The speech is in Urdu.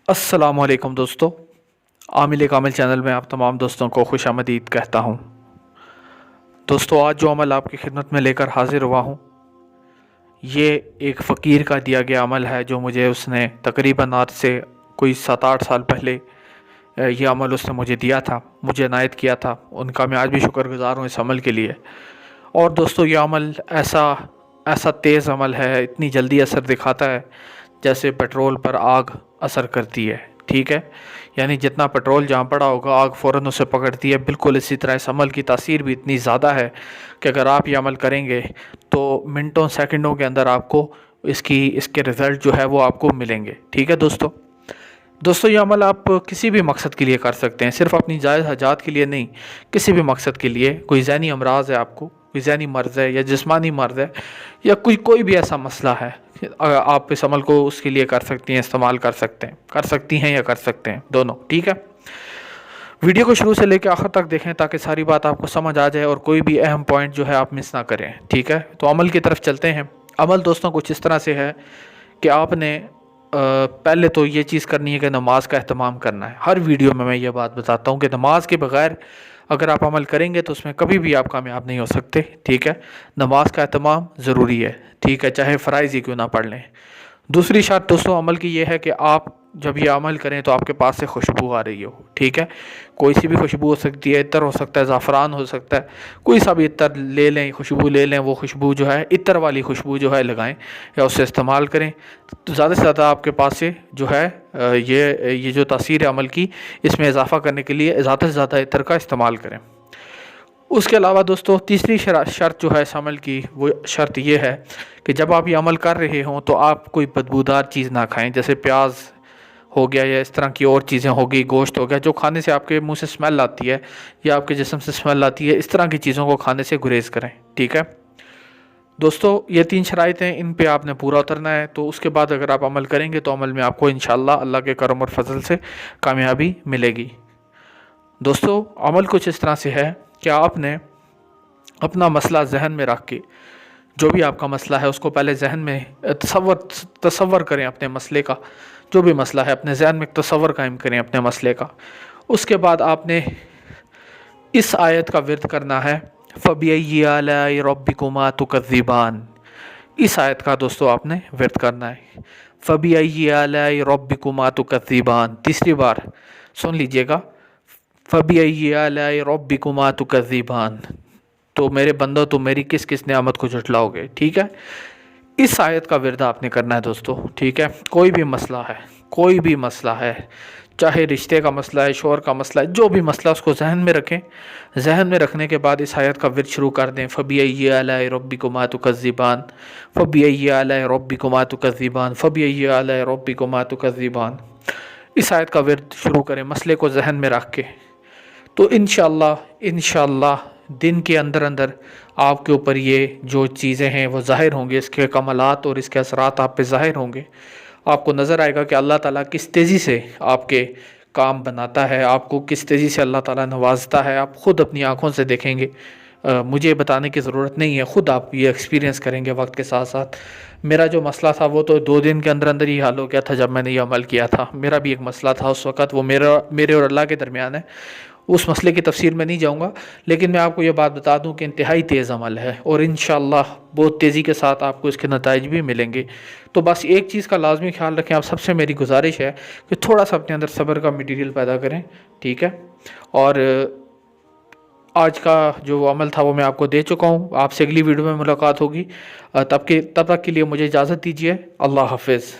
السلام علیکم دوستو، عامل کامل چینل میں آپ تمام دوستوں کو خوش آمدید کہتا ہوں۔ دوستو، آج جو عمل آپ کی خدمت میں لے کر حاضر ہوا ہوں، یہ ایک فقیر کا دیا گیا عمل ہے جو مجھے اس نے تقریباً آج سے کوئی 7-8 سال پہلے یہ عمل اس نے مجھے دیا تھا، مجھے عنایت کیا تھا۔ ان کا میں آج بھی شکر گزار ہوں اس عمل کے لیے۔ اور دوستو، یہ عمل ایسا تیز عمل ہے، اتنی جلدی اثر دکھاتا ہے جیسے پیٹرول پر آگ اثر کرتی ہے، ٹھیک ہے؟ یعنی جتنا پیٹرول جہاں پڑا ہوگا آگ فوراً اسے پکڑتی ہے، بالکل اسی طرح اس عمل کی تاثیر بھی اتنی زیادہ ہے کہ اگر آپ یہ عمل کریں گے تو منٹوں سیکنڈوں کے اندر آپ کو اس کے رزلٹ جو ہے وہ آپ کو ملیں گے، ٹھیک ہے دوستو، یہ عمل آپ کسی بھی مقصد کے لیے کر سکتے ہیں، صرف اپنی جائز حاجات کے لیے نہیں، کسی بھی مقصد کے لیے۔ کوئی ذہنی امراض ہے، آپ کو کوئی ذہنی مرض ہے یا جسمانی مرض ہے یا کوئی بھی ایسا مسئلہ ہے، آپ اس عمل کو اس کے لیے کر سکتی ہیں، استعمال کر سکتی ہیں یا کر سکتے ہیں، دونوں، ٹھیک ہے؟ ویڈیو کو شروع سے لے کے آخر تک دیکھیں تاکہ ساری بات آپ کو سمجھ آ جائے اور کوئی بھی اہم پوائنٹ جو ہے آپ مس نہ کریں، ٹھیک ہے؟ تو عمل کی طرف چلتے ہیں۔ عمل دوستوں کچھ اس طرح سے ہے کہ آپ نے پہلے تو یہ چیز کرنی ہے کہ نماز کا اہتمام کرنا ہے۔ ہر ویڈیو میں یہ بات بتاتا ہوں کہ نماز کے بغیر اگر آپ عمل کریں گے تو اس میں کبھی بھی آپ کامیاب نہیں ہو سکتے، ٹھیک ہے؟ نماز کا اہتمام ضروری ہے، ٹھیک ہے، چاہے فرائض ہی کیوں نہ پڑھ لیں۔ دوسری شرط دوستوں عمل کی یہ ہے کہ آپ جب یہ عمل کریں تو آپ کے پاس سے خوشبو آ رہی ہو، ٹھیک ہے؟ کوئی سی بھی خوشبو ہو سکتی ہے، عطر ہو سکتا ہے، زعفران ہو سکتا ہے، کوئی سا بھی عطر لے لیں، خوشبو لے لیں، وہ خوشبو جو ہے عطر والی خوشبو جو ہے لگائیں یا اسے استعمال کریں تو زیادہ سے زیادہ آپ کے پاس سے جو ہے یہ جو تاثیر عمل کی اس میں اضافہ کرنے کے لیے زیادہ سے زیادہ عطر کا استعمال کریں۔ اس کے علاوہ دوستو تیسری شرط جو ہے اس عمل کی، وہ شرط یہ ہے کہ جب آپ یہ عمل کر رہے ہوں تو آپ کوئی بدبودار چیز نہ کھائیں، جیسے پیاز ہو گیا یا اس طرح کی اور چیزیں ہو گئی، گوشت ہو گیا، جو کھانے سے آپ کے منہ سے اسمیل آتی ہے یا آپ کے جسم سے اسمیل آتی ہے، اس طرح کی چیزوں کو کھانے سے گریز کریں، ٹھیک ہے؟ دوستو یہ 3 شرائط ہیں، ان پہ آپ نے پورا اترنا ہے، تو اس کے بعد اگر آپ عمل کریں گے تو عمل میں آپ کو انشاءاللہ اللہ کے کرم اور فضل سے کامیابی ملے گی۔ دوستو عمل کچھ اس طرح سے ہے کہ آپ نے اپنا مسئلہ ذہن میں رکھ کے، جو بھی آپ کا مسئلہ ہے اس کو پہلے ذہن میں تصور کریں، اپنے مسئلے کا جو بھی مسئلہ ہے اپنے ذہن میں ایک تصور قائم کریں اپنے مسئلے کا۔ اس کے بعد آپ نے اس آیت کا ورد کرنا ہے، فَبِأَيِّ آلَاءِ رَبِّكُمَا تُكَذِّبَانِ۔ اس آیت کا دوستو آپ نے ورد کرنا ہے، فَبِأَيِّ آلَاءِ رَبِّكُمَا تُكَذِّبَانِ۔ تیسری بار سن لیجئے گا، فَبِأَيِّ آلَاءِ رَبِّكُمَا تُكَذِّبَانِ۔ تو میرے بندو تم میری کس کس نعمت کو جھٹلاؤ گے، ٹھیک ہے؟ اس آیت کا ورد آپ نے کرنا ہے دوستو، ٹھیک ہے؟ کوئی بھی مسئلہ ہے، چاہے رشتے کا مسئلہ ہے، شوہر کا مسئلہ ہے، جو بھی مسئلہ اس کو ذہن میں رکھیں، ذہن میں رکھنے کے بعد اس آیت کا ورد شروع کر دیں، فَبِأَيِّ آلَاءِ رَبِّكُمَا تُكَذِّبَانِ، فَبِأَيِّ آلَاءِ رَبِّكُمَا تُكَذِّبَانِ، فَبِأَيِّ آلَاءِ رَبِّكُمَا تُكَذِّبَانِ۔ اس آیت کا ورد شروع کریں مسئلے کو ذہن میں رکھ کے، تو انشاءاللہ دن کے اندر آپ کے اوپر یہ جو چیزیں ہیں وہ ظاہر ہوں گے، اس کے کمالات اور اس کے اثرات آپ پہ ظاہر ہوں گے۔ آپ کو نظر آئے گا کہ اللہ تعالیٰ کس تیزی سے آپ کے کام بناتا ہے، آپ کو کس تیزی سے اللہ تعالیٰ نوازتا ہے، آپ خود اپنی آنکھوں سے دیکھیں گے، مجھے بتانے کی ضرورت نہیں ہے، خود آپ یہ ایکسپیرینس کریں گے وقت کے ساتھ ساتھ۔ میرا جو مسئلہ تھا وہ تو 2 دن کے اندر ہی حل ہو گیا تھا جب میں نے یہ عمل کیا تھا۔ میرا بھی ایک مسئلہ تھا اس وقت، وہ میرے اور اللہ کے درمیان ہے، اس مسئلے کی تفسیر میں نہیں جاؤں گا، لیکن میں آپ کو یہ بات بتا دوں کہ انتہائی تیز عمل ہے اور انشاءاللہ بہت تیزی کے ساتھ آپ کو اس کے نتائج بھی ملیں گے۔ تو بس ایک چیز کا لازمی خیال رکھیں، آپ سب سے میری گزارش ہے کہ تھوڑا سا اپنے اندر صبر کا میٹیریل پیدا کریں، ٹھیک ہے؟ اور آج کا جو عمل تھا وہ میں آپ کو دے چکا ہوں، آپ سے اگلی ویڈیو میں ملاقات ہوگی، تب تک کے لیے مجھے اجازت دیجیے، اللہ حافظ۔